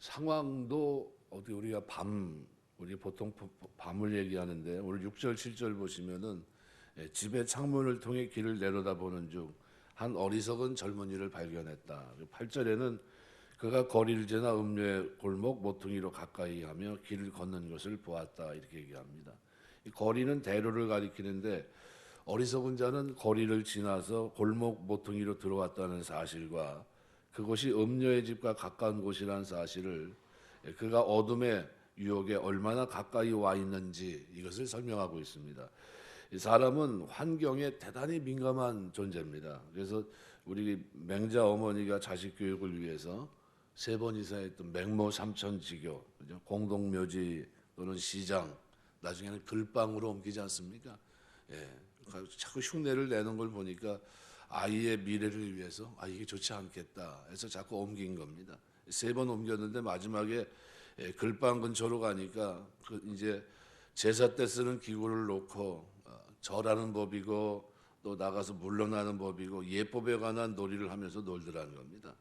상황도 어디 우리가 우리 보통 밤을 얘기하는데 오늘 6절 7절 보시면은 집의 창문을 통해 길을 내려다보는 중 한 어리석은 젊은이를 발견했다. 8절에는 그가 거리를 지나 음료의 골목 모퉁이로 가까이 하며 길을 걷는 것을 보았다. 이렇게 얘기합니다. 이 거리는 대로를 가리키는데 어리석은 자는 거리를 지나서 골목 모퉁이로 들어왔다는 사실과 그곳이 음료의 집과 가까운 곳이라는 사실을 그가 어둠의 유혹에 얼마나 가까이 와 있는지 이것을 설명하고 있습니다. 이 사람은 환경에 대단히 민감한 존재입니다. 그래서 우리 맹자 어머니가 자식 교육을 위해서 3번 이상했던 맹모 삼천지교, 공동묘지 또는 시장, 나중에는 글방으로 옮기지 않습니까? 예, 자꾸 흉내를 내는 걸 보니까 아이의 미래를 위해서 이게 좋지 않겠다 해서 자꾸 옮긴 겁니다. 3번 옮겼는데 마지막에 글방 근처로 가니까 이제 제사 때 쓰는 기구를 놓고 절하는 법이고 또 나가서 물러나는 법이고 예법에 관한 놀이를 하면서 놀더라는 겁니다.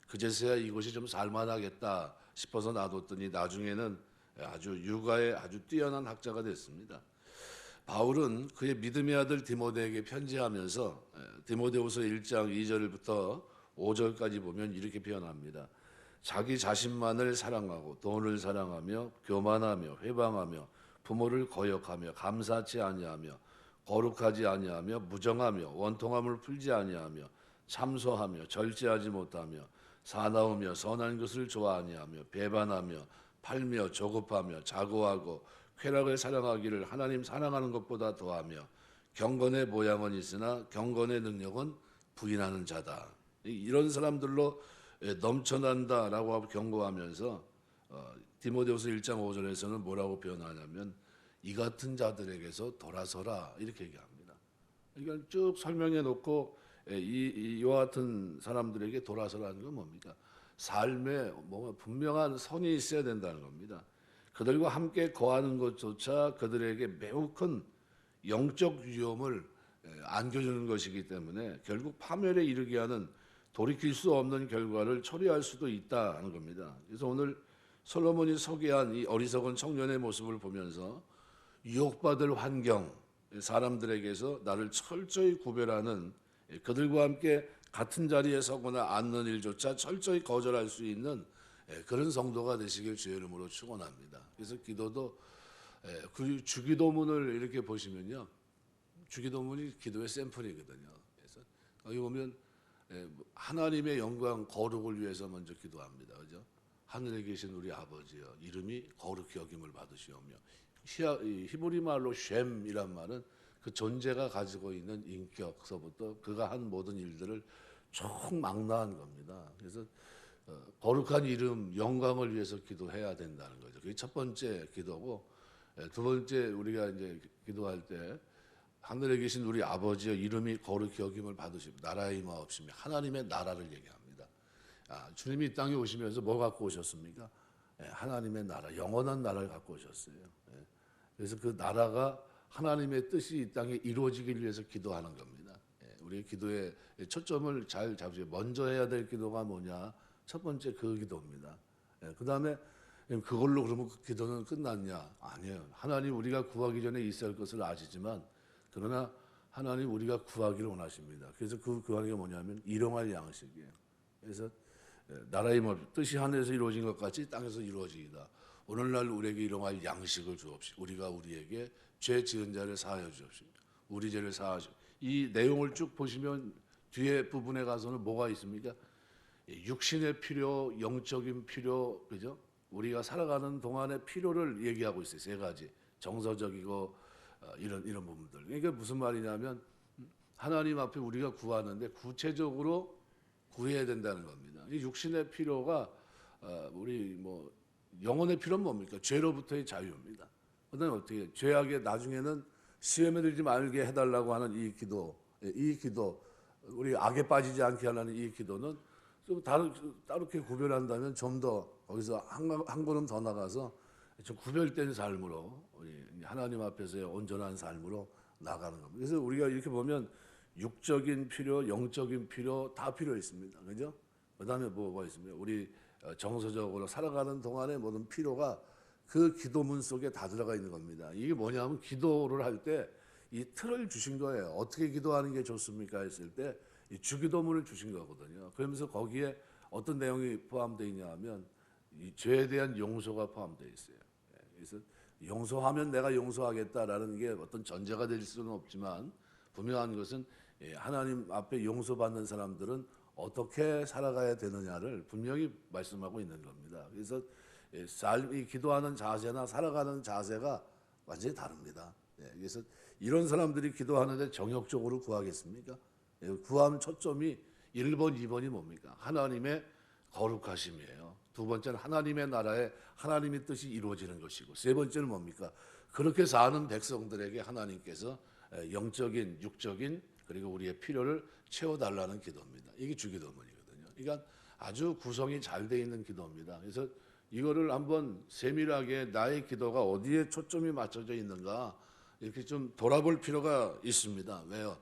그제서야 이곳이 좀 살만하겠다 싶어서 놔뒀더니 나중에는 아주 육아에 아주 뛰어난 학자가 됐습니다. 바울은 그의 믿음의 아들 디모데에게 편지하면서 디모데후서 1장 2절부터 5절까지 보면 이렇게 표현합니다. 자기 자신만을 사랑하고 돈을 사랑하며 교만하며 회방하며 부모를 거역하며 감사치 아니하며 거룩하지 아니하며 무정하며 원통함을 풀지 아니하며 참소하며 절제하지 못하며 사나우며 선한 것을 좋아하니하며 배반하며 팔며 조급하며 자고하고 쾌락을 사랑하기를 하나님 사랑하는 것보다 더하며 경건의 모양은 있으나 경건의 능력은 부인하는 자다. 이런 사람들로 넘쳐난다라고 경고하면서 디모데후서 1장 5절에서는 뭐라고 표현하냐면 이 같은 자들에게서 돌아서라 이렇게 얘기합니다. 그러니까 쭉 설명해 놓고 이와 같은 사람들에게 돌아서라는 건 뭡니까? 삶에 분명한 선이 있어야 된다는 겁니다. 그들과 함께 거하는 것조차 그들에게 매우 큰 영적 위험을 안겨주는 것이기 때문에 결국 파멸에 이르게 하는 돌이킬 수 없는 결과를 초래할 수도 있다는 겁니다. 그래서 오늘 솔로몬이 소개한 이 어리석은 청년의 모습을 보면서 유혹받을 환경, 사람들에게서 나를 철저히 구별하는 그들과 함께 같은 자리에 서거나 앉는 일조차 철저히 거절할 수 있는 그런 성도가 되시길 주의 이름으로 축원합니다. 그래서 기도도 그 주기도문을 이렇게 보시면요, 주기도문이 기도의 샘플이거든요. 그래서 여기 보면 하나님의 영광 거룩을 위해서 먼저 기도합니다. 그죠? 하늘에 계신 우리 아버지여 이름이 거룩히 여김을 받으시오며 히브리 말로 쉔이란 말은 그 존재가 가지고 있는 인격서부터 그가 한 모든 일들을 총망라한 겁니다. 그래서 거룩한 이름 영광을 위해서 기도해야 된다는 거죠. 그게 첫 번째 기도고, 두 번째 우리가 이제 기도할 때 하늘에 계신 우리 아버지여 이름이 거룩히 여김을 받으시고 나라의 임하옵시며 하나님의 나라를 얘기합니다. 주님이 이 땅에 오시면서 뭐 갖고 오셨습니까? 하나님의 나라, 영원한 나라를 갖고 오셨어요. 그래서 그 나라가 하나님의 뜻이 이 땅에 이루어지기 위해서 기도하는 겁니다. 우리 기도의 초점을 잘 잡으세요. 먼저 해야 될 기도가 뭐냐? 첫 번째 그 기도입니다. 그 다음에 그걸로 그러면 그 기도는 끝났냐? 아니에요. 하나님 우리가 구하기 전에 있어야 할 것을 아시지만 그러나 하나님 우리가 구하기를 원하십니다. 그래서 그 구하는 게 뭐냐면 일용할 양식이에요. 그래서 나라의 뜻이 하늘에서 이루어진 것 같이 땅에서 이루어지이다. 오늘날 우리에게 일용할 양식을 주옵시고 우리가 우리에게 죄 지은 자를 사하여 주옵시고 우리 죄를 사하시고 이 내용을 쭉 보시면 뒤에 부분에 가서는 뭐가 있습니까? 육신의 필요, 영적인 필요, 그죠? 우리가 살아가는 동안의 필요를 얘기하고 있어요. 3가지 정서적이고 이런 부분들. 그러니까 무슨 말이냐면 하나님 앞에 우리가 구하는데 구체적으로 구해야 된다는 겁니다. 이 육신의 필요가 우리 영혼의 필요는 뭡니까? 죄로부터의 자유입니다. 그다음에 어떻게 죄악에 나중에는 시험에 들지 말게 해달라고 하는 이 기도, 우리 악에 빠지지 않게 하려는 이 기도는 좀 다르게 구별한다면 좀 더 거기서 한 걸음 더 나가서 좀 구별된 삶으로 우리 하나님 앞에서의 온전한 삶으로 나가는 겁니다. 그래서 우리가 이렇게 보면 육적인 필요, 영적인 필요 다 필요 있습니다. 그죠? 그다음에 뭐가 있습니까? 우리 정서적으로 살아가는 동안의 모든 피로가 그 기도문 속에 다 들어가 있는 겁니다. 이게 뭐냐면 기도를 할 때 이 틀을 주신 거예요. 어떻게 기도하는 게 좋습니까 했을 때 이 주기도문을 주신 거거든요. 그러면서 거기에 어떤 내용이 포함되어 있냐 하면 이 죄에 대한 용서가 포함되어 있어요. 그래서 용서하면 내가 용서하겠다라는 게 어떤 전제가 될 수는 없지만 분명한 것은 하나님 앞에 용서받는 사람들은 어떻게 살아가야 되느냐를 분명히 말씀하고 있는 겁니다. 그래서 삶이 기도하는 자세나 살아가는 자세가 완전히 다릅니다. 그래서 이런 사람들이 기도하는데 정욕적으로 구하겠습니까? 구하는 초점이 1번, 2번이 뭡니까? 하나님의 거룩하심이에요. 두 번째는 하나님의 나라에 하나님의 뜻이 이루어지는 것이고, 세 번째는 뭡니까? 그렇게 사는 백성들에게 하나님께서 영적인, 육적인 그리고 우리의 필요를 채워달라는 기도입니다. 이게 주기도문이거든요. 그러니까 아주 구성이 잘 돼 있는 기도입니다. 그래서 이거를 한번 세밀하게 나의 기도가 어디에 초점이 맞춰져 있는가 이렇게 좀 돌아볼 필요가 있습니다. 왜요?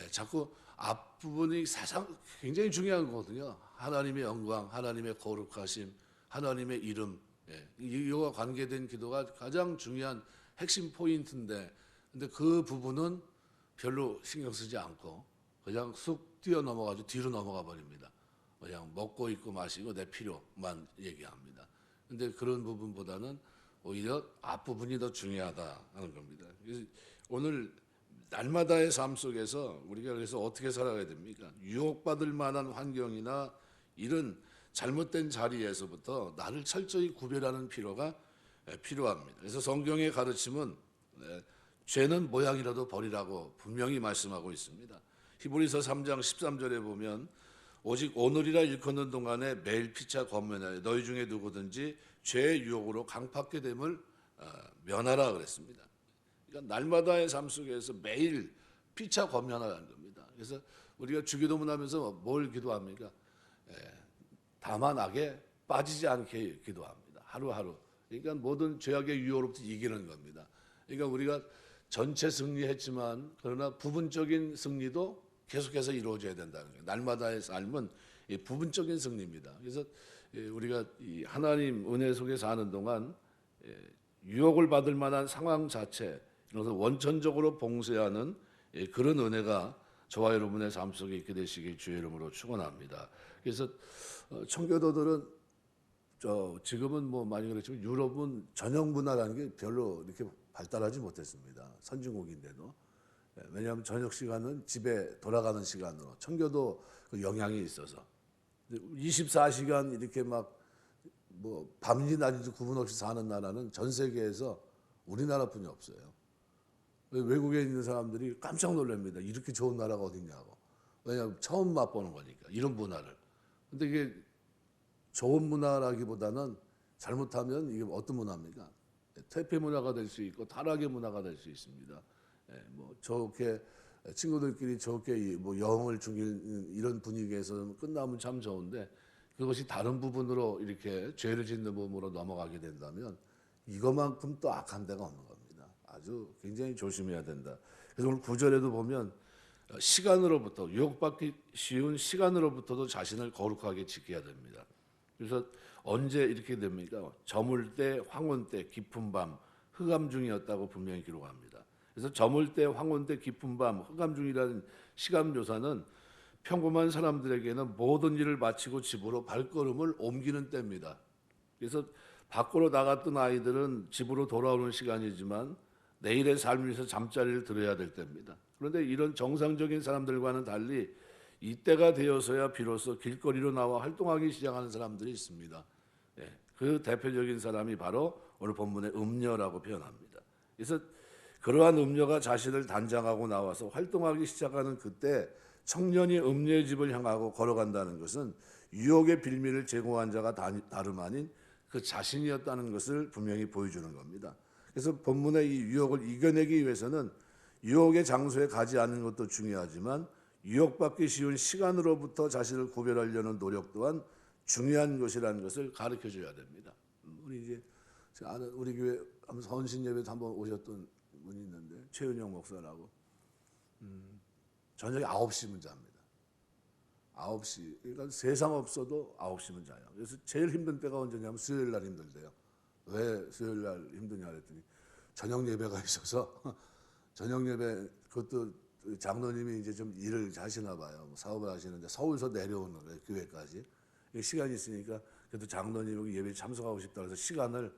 자꾸 앞부분이 사상 굉장히 중요한 거거든요. 하나님의 영광, 하나님의 거룩하심, 하나님의 이름, 이와 관계된 기도가 가장 중요한 핵심 포인트인데, 근데 그 부분은 별로 신경 쓰지 않고 그냥 쑥 뛰어 넘어가지고 뒤로 넘어가 버립니다. 그냥 먹고 입고 마시고 내 필요만 얘기합니다. 근데 그런 부분보다는 오히려 앞부분이 더 중요하다 하는 겁니다. 그래서 오늘 날마다의 삶 속에서 우리가 그래서 어떻게 살아가야 됩니까? 유혹받을 만한 환경이나 이런 잘못된 자리에서부터 나를 철저히 구별하는 필요가 필요합니다. 그래서 성경의 가르침은 죄는 모양이라도 버리라고 분명히 말씀하고 있습니다. 히브리서 3장 13절에 보면 오직 오늘이라 일컫는 동안에 매일 피차 권면하여 너희 중에 누구든지 죄의 유혹으로 강팍게 됨을 면하라 그랬습니다. 그러니까 날마다의 삶 속에서 매일 피차 권면하라는 겁니다. 그래서 우리가 주기도문 하면서 뭘 기도합니까? 다만 악에 빠지지 않게 기도합니다. 하루하루. 그러니까 모든 죄악의 유혹으로부터 이기는 겁니다. 그러니까 우리가 전체 승리했지만 그러나 부분적인 승리도 계속해서 이루어져야 된다는 거예요. 날마다의 삶은 부분적인 승리입니다. 그래서 우리가 이 하나님 은혜 속에 사는 동안 유혹을 받을 만한 상황 자체, 그래서 원천적으로 봉쇄하는 그런 은혜가 저와 여러분의 삶 속에 있게 되시길 주의 이름으로 축원합니다. 그래서 청교도들은 지금은 뭐 많이 그렇지만 유럽은 저녁 문화라는 게 별로 이렇게 발달하지 못했습니다. 선진국인데도. 왜냐하면 저녁 시간은 집에 돌아가는 시간으로 청교도 그 영향이 있어서 24시간 이렇게 막 뭐 밤이 낮이도 구분 없이 사는 나라는 전 세계에서 우리나라뿐이 없어요. 외국에 있는 사람들이 깜짝 놀랍니다. 이렇게 좋은 나라가 어딨냐고. 왜냐하면 처음 맛보는 거니까 이런 문화를. 근데 이게 좋은 문화라기보다는 잘못하면 이게 어떤 문화입니까? 퇴폐 문화가 될 수 있고 타락의 문화가 될 수 있습니다. 뭐 좋게 친구들끼리 좋게 뭐 영을 죽일 이런 분위기에서 끝나면 참 좋은데 그것이 다른 부분으로 이렇게 죄를 짓는 부분으로 넘어가게 된다면 이것만큼 또 악한 데가 없는 겁니다. 아주 굉장히 조심해야 된다. 그래서 오늘 9절에도 보면 시간으로부터 유혹받기 쉬운 시간으로부터도 자신을 거룩하게 지켜야 됩니다. 그래서 언제 이렇게 됩니까? 저물 때, 황혼 때, 깊은 밤, 흑암 중이었다고 분명히 기록합니다. 그래서 저물 때, 황혼 때, 깊은 밤, 흑암 중이라는 시간 묘사는 평범한 사람들에게는 모든 일을 마치고 집으로 발걸음을 옮기는 때입니다. 그래서 밖으로 나갔던 아이들은 집으로 돌아오는 시간이지만 내일의 삶을 위해서 잠자리를 들어야 될 때입니다. 그런데 이런 정상적인 사람들과는 달리 이때가 되어서야 비로소 길거리로 나와 활동하기 시작하는 사람들이 있습니다. 그 대표적인 사람이 바로 오늘 본문의 음녀라고 표현합니다. 그래서 그러한 음녀가 자신을 단장하고 나와서 활동하기 시작하는 그때 청년이 음녀의 집을 향하고 걸어간다는 것은 유혹의 빌미를 제공한 자가 다름 아닌 그 자신이었다는 것을 분명히 보여주는 겁니다. 그래서 본문의 이 유혹을 이겨내기 위해서는 유혹의 장소에 가지 않는 것도 중요하지만 유혹받기 쉬운 시간으로부터 자신을 구별하려는 노력 또한 중요한 것이라는 것을 가르쳐줘야 됩니다. 우리 이제 아는 우리 교회 헌신 예배도 한번 오셨던 분이 있는데 최은영 목사라고 저녁에 9시면 잡니다. 9시. 그러니까 세상 없어도 9시면 자요. 그래서 제일 힘든 때가 언제냐면 수요일 날 힘들대요. 왜 수요일 날 힘드냐 그랬더니 저녁 예배가 있어서 저녁 예배 그것도 장로님이 이제 좀 일을 하시나 봐요. 뭐 사업을 하시는데 서울서 내려오는 거예요. 교회까지. 시간이 있으니까 그래도 장로님 여기 예배 참석하고 싶다 그래서 시간을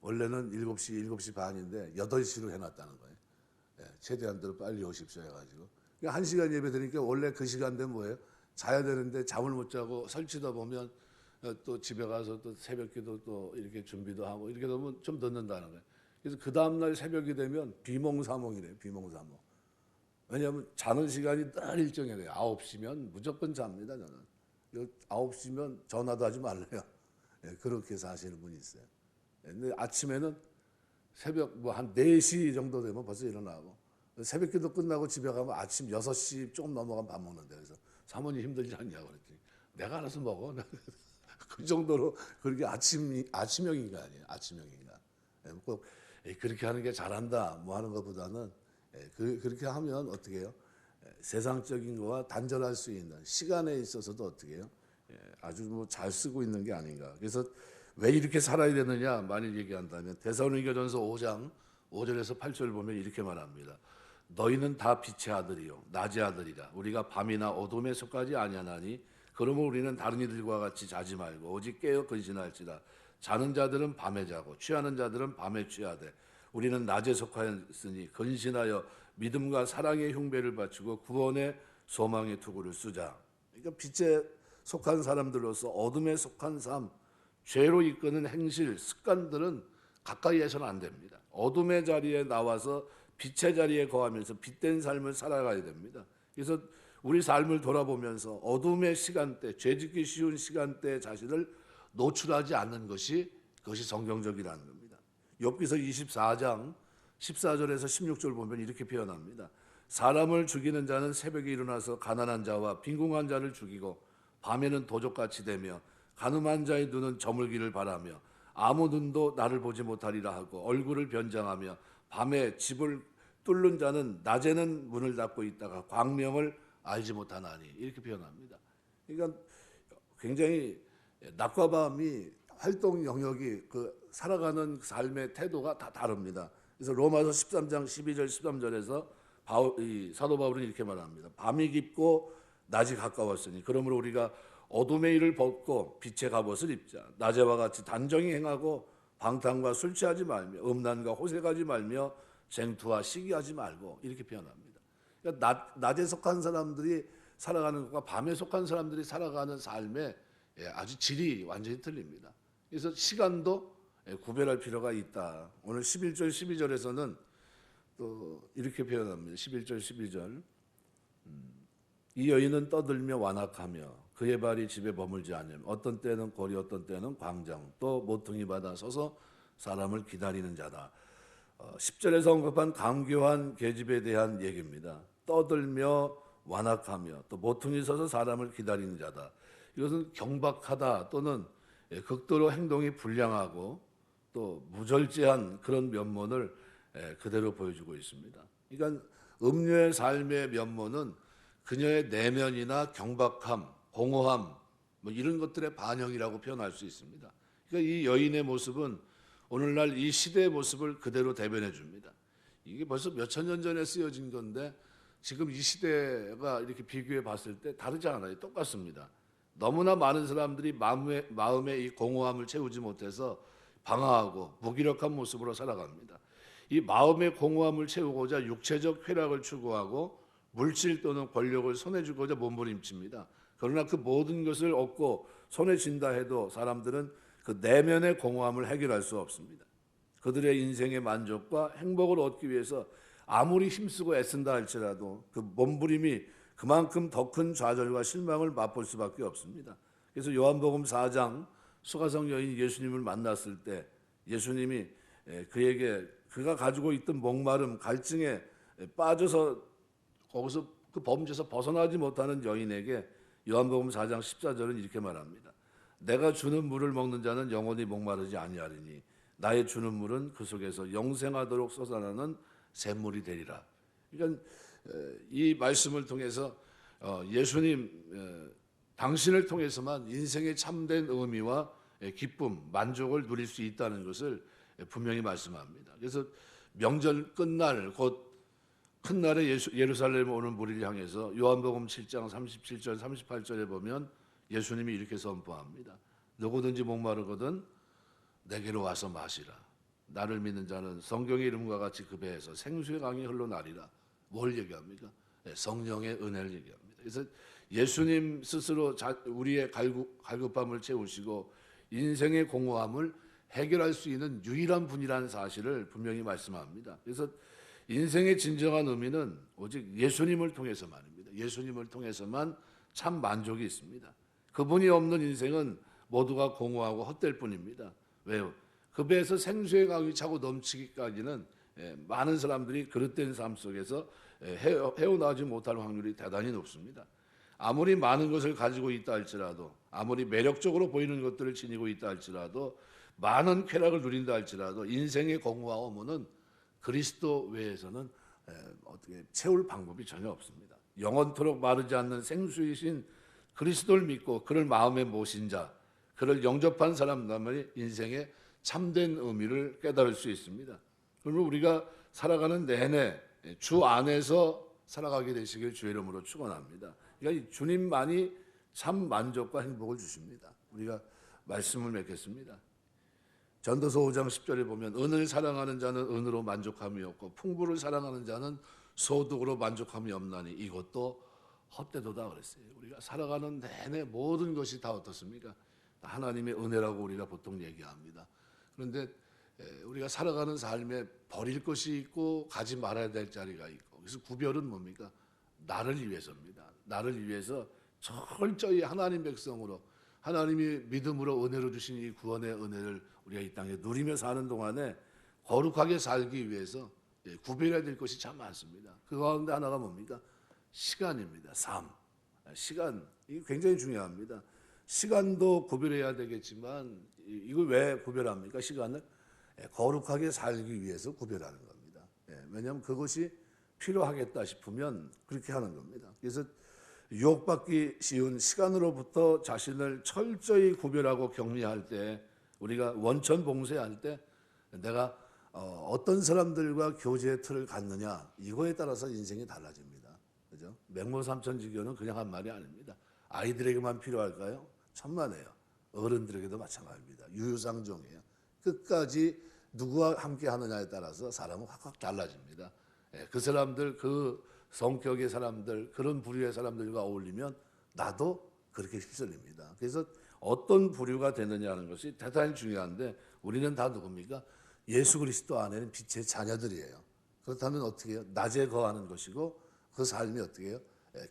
원래는 7시 반인데 8시로 해놨다는 거예요. 예, 최대한대로 빨리 오십시오 해가지고. 그러니까 1시간 예배 드리니까 원래 그 시간대는 뭐예요? 자야 되는데 잠을 못 자고 설치다 보면 또 집에 가서 또 새벽기도 또 이렇게 준비도 하고 이렇게 되면 좀 늦는다는 거예요. 그래서 그 다음날 새벽이 되면 비몽사몽이래요. 비몽사몽. 왜냐하면 자는 시간이 딱 일정해야 돼요. 9시면 무조건 잡니다. 저는. 9시면 전화도 하지 말래요. 예, 그렇게 사시는 분이 있어요. 예, 근데 아침에는 새벽 뭐 한 4시 정도 되면 벌써 일어나고 새벽기도 끝나고 집에 가면 아침 6시 조금 넘어가면 밥 먹는데 그래서 사모님 힘들지 않냐고 그랬더니 내가 알아서 먹어. 그 정도로 그렇게 아침형 인간이에요. 아침형 인간. 예, 꼭 그렇게 하는 게 잘한다 뭐 하는 것보다는 그렇게 하면 어떻게 해요? 세상적인 거와 단절할 수 있는 시간에 있어서도 어떻게 해요? 아주 뭐 잘 쓰고 있는 게 아닌가. 그래서 왜 이렇게 살아야 되느냐 만일 얘기한다면 데살로니가전서 5장 5절에서 8절 보면 이렇게 말합니다. 너희는 다 빛의 아들이요 낮의 아들이라 우리가 밤이나 어둠에 속하지 아니하나니 그러므로 우리는 다른 이들과 같이 자지 말고 오직 깨어 근신할지라 자는 자들은 밤에 자고 취하는 자들은 밤에 취하되 우리는 낮에 속하였으니 근신하여 믿음과 사랑의 흉배를 바치고 구원의 소망의 투구를 쓰자. 그러니까 빛에 속한 사람들로서 어둠에 속한 삶, 죄로 이끄는 행실, 습관들은 가까이 해서는 안 됩니다. 어둠의 자리에 나와서 빛의 자리에 거하면서 빛된 삶을 살아가야 됩니다. 그래서 우리 삶을 돌아보면서 어둠의 시간대, 죄짓기 쉬운 시간대에 자신을 노출하지 않는 것이 그것이 성경적이라는 겁니다. 욥기서 24장 14절에서 16절 보면 이렇게 표현합니다. 사람을 죽이는 자는 새벽에 일어나서 가난한 자와 빈궁한 자를 죽이고 밤에는 도적같이 되며 간음한 자의 눈은 저물기를 바라며 아무 눈도 나를 보지 못하리라 하고 얼굴을 변장하며 밤에 집을 뚫는 자는 낮에는 문을 닫고 있다가 광명을 알지 못하나니 이렇게 표현합니다. 그러니까 굉장히 낮과 밤이 활동 영역이 그 살아가는 삶의 태도가 다 다릅니다. 그래서 로마서 13장 12절 13절에서 사도 바울은 이렇게 말합니다. 밤이 깊고 낮이 가까웠으니 그러므로 우리가 어둠의 일을 벗고 빛의 갑옷을 입자. 낮에와 같이 단정히 행하고 방탕과 술 취하지 말며 음란과 호색하지 말며 쟁투와 시기하지 말고 이렇게 표현합니다. 그러니까 낮에 속한 사람들이 살아가는 것과 밤에 속한 사람들이 살아가는 삶의 아주 질이 완전히 틀립니다. 그래서 시간도 구별할 필요가 있다. 오늘 11절 12절에서는 또 이렇게 표현합니다. 11절 12절 이 여인은 떠들며 완악하며 그의 발이 집에 머물지 않으며 어떤 때는 거리 어떤 때는 광장 또 모퉁이 받아 서서 사람을 기다리는 자다. 10절에서 언급한 강교한 계집에 대한 얘기입니다. 떠들며 완악하며 또 모퉁이 서서 사람을 기다리는 자다. 이것은 경박하다 또는 극도로 행동이 불량하고 또 무절제한 그런 면모를 그대로 보여주고 있습니다. 그러니까 음녀의 삶의 면모는 그녀의 내면이나 경박함, 공허함 뭐 이런 것들의 반영이라고 표현할 수 있습니다. 그러니까 이 여인의 모습은 오늘날 이 시대의 모습을 그대로 대변해 줍니다. 이게 벌써 몇천 년 전에 쓰여진 건데 지금 이 시대가 이렇게 비교해 봤을 때 다르지 않아요. 똑같습니다. 너무나 많은 사람들이 마음의 이 공허함을 채우지 못해서 방황하고 무기력한 모습으로 살아갑니다. 이 마음의 공허함을 채우고자 육체적 쾌락을 추구하고 물질 또는 권력을 손에 쥐고자 몸부림칩니다. 그러나 그 모든 것을 얻고 손에 쥔다 해도 사람들은 그 내면의 공허함을 해결할 수 없습니다. 그들의 인생의 만족과 행복을 얻기 위해서 아무리 힘쓰고 애쓴다 할지라도 그 몸부림이 그만큼 더 큰 좌절과 실망을 맛볼 수밖에 없습니다. 그래서 요한복음 4장 수가성 여인 예수님을 만났을 때 예수님이 그에게 그가 가지고 있던 목마름, 갈증에 빠져서 거기서 그 범죄에서 벗어나지 못하는 여인에게 요한복음 4장 14절은 이렇게 말합니다. 내가 주는 물을 먹는 자는 영원히 목마르지 아니하리니 나의 주는 물은 그 속에서 영생하도록 솟아나는 샘물이 되리라. 그러니까 이 말씀을 통해서 예수님 당신을 통해서만 인생의 참된 의미와 기쁨, 만족을 누릴 수 있다는 것을 분명히 말씀합니다. 그래서 명절 끝날 곧 큰 날에 예루살렘 오는 무리를 향해서 요한복음 7장 37절 38절에 보면 예수님이 이렇게 선포합니다. 누구든지 목마르거든 내게로 와서 마시라. 나를 믿는 자는 성경의 이름과 같이 그 배에서 생수의 강이 흘러나리라. 뭘 얘기합니까? 성령의 은혜를 얘기합니다. 그래서 예수님 스스로 우리의 갈급함을 채우시고 인생의 공허함을 해결할 수 있는 유일한 분이라는 사실을 분명히 말씀합니다. 그래서 인생의 진정한 의미는 오직 예수님을 통해서만입니다. 예수님을 통해서만 참 만족이 있습니다. 그분이 없는 인생은 모두가 공허하고 헛될 뿐입니다. 왜요? 그 배에서 생수의 강이 차고 넘치기까지는 많은 사람들이 그릇된 삶 속에서 헤어나오지 못할 확률이 대단히 높습니다. 아무리 많은 것을 가지고 있다 할지라도, 아무리 매력적으로 보이는 것들을 지니고 있다 할지라도, 많은 쾌락을 누린다 할지라도 인생의 공허와 허무는 그리스도 외에서는 어떻게 채울 방법이 전혀 없습니다. 영원토록 마르지 않는 생수이신 그리스도를 믿고 그를 마음에 모신 자, 그를 영접한 사람들만이 인생의 참된 의미를 깨달을 수 있습니다. 그러면 우리가 살아가는 내내 주 안에서 살아가게 되시길 주의 이름으로 축원합니다. 그러니까 주님만이 참 만족과 행복을 주십니다. 우리가 말씀을 맺겠습니다. 전도서 5장 10절에 보면 은을 사랑하는 자는 은으로 만족함이 없고 풍부를 사랑하는 자는 소득으로 만족함이 없나니 이것도 헛되도다 그랬어요. 우리가 살아가는 내내 모든 것이 다 어떻습니까? 하나님의 은혜라고 우리가 보통 얘기합니다. 그런데 우리가 살아가는 삶에 버릴 것이 있고 가지 말아야 될 자리가 있고, 그래서 구별은 뭡니까? 나를 위해서입니다. 나를 위해서 철저히 하나님 백성으로 하나님이 믿음으로 은혜로 주신 이 구원의 은혜를 우리가 이 땅에 누리며 사는 동안에 거룩하게 살기 위해서 구별해야 될 것이 참 많습니다. 그 가운데 하나가 뭡니까? 시간입니다. 삶. 시간, 이게 굉장히 중요합니다. 시간도 구별해야 되겠지만 이걸 왜 구별합니까? 시간을 거룩하게 살기 위해서 구별하는 겁니다. 왜냐하면 그것이 필요하겠다 싶으면 그렇게 하는 겁니다. 그래서 유혹받기 쉬운 시간으로부터 자신을 철저히 구별하고 격리할 때, 우리가 원천 봉쇄할 때 내가 어떤 사람들과 교제의 틀을 갖느냐, 이거에 따라서 인생이 달라집니다. 그죠? 맹모삼천지교는 그냥 한 말이 아닙니다. 아이들에게만 필요할까요? 천만에요. 어른들에게도 마찬가지입니다. 유유상종이에요. 끝까지 누구와 함께 하느냐에 따라서 사람은 확 달라집니다. 그 사람들, 그 성격의 사람들, 그런 부류의 사람들과 어울리면 나도 그렇게 휩쓸립니다. 그래서 어떤 부류가 되느냐는 것이 대단히 중요한데, 우리는 다 누굽니까? 예수 그리스도 안에는 빛의 자녀들이에요. 그렇다면 어떻게 해요? 낮에 거하는 것이고 그 삶이 어떻게 해요?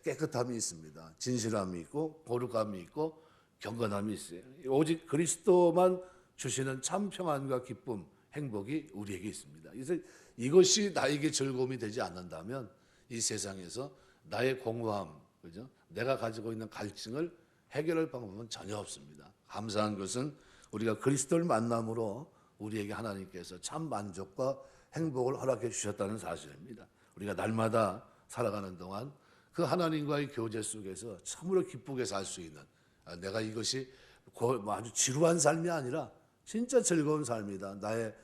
깨끗함이 있습니다. 진실함이 있고 거룩함이 있고 경건함이 있어요. 오직 그리스도만 주시는 참 평안과 기쁨, 행복이 우리에게 있습니다. 그래서 이것이 나에게 즐거움이 되지 않는다면 이 세상에서 나의 공허함, 그죠? 내가 가지고 있는 갈증을 해결할 방법은 전혀 없습니다. 감사한 것은 우리가 그리스도를 만남으로 우리에게 하나님께서 참 만족과 행복을 허락해 주셨다는 사실입니다. 우리가 날마다 살아가는 동안 그 하나님과의 교제 속에서 참으로 기쁘게 살 수 있는, 내가 이것이 아주 지루한 삶이 아니라 진짜 즐거운 삶이다. 나의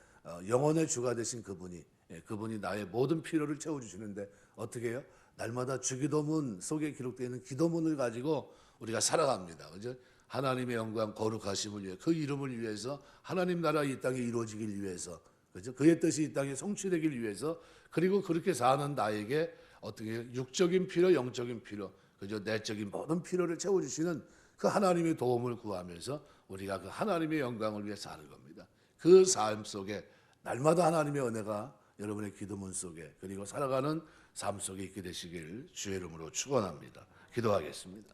영혼의 주가 되신 그분이 나의 모든 필요를 채워주시는데 어떻게 해요? 날마다 주기도문 속에 기록되어 있는 기도문을 가지고 우리가 살아갑니다. 그죠? 하나님의 영광 거룩하심을 위해, 그 이름을 위해서, 하나님 나라 이 땅에 이루어지길 위해서, 그죠? 그의 뜻이 이 땅에 성취되길 위해서, 그리고 그렇게 사는 나에게 어떻게 육적인 필요, 영적인 필요, 그죠? 내적인 모든 필요를 채워주시는 그 하나님의 도움을 구하면서 우리가 그 하나님의 영광을 위해 사는 겁니다. 그 삶 속에 날마다 하나님의 은혜가 여러분의 기도문 속에, 그리고 살아가는 삶 속에 있게 되시길 주의 이름으로 축원합니다. 기도하겠습니다.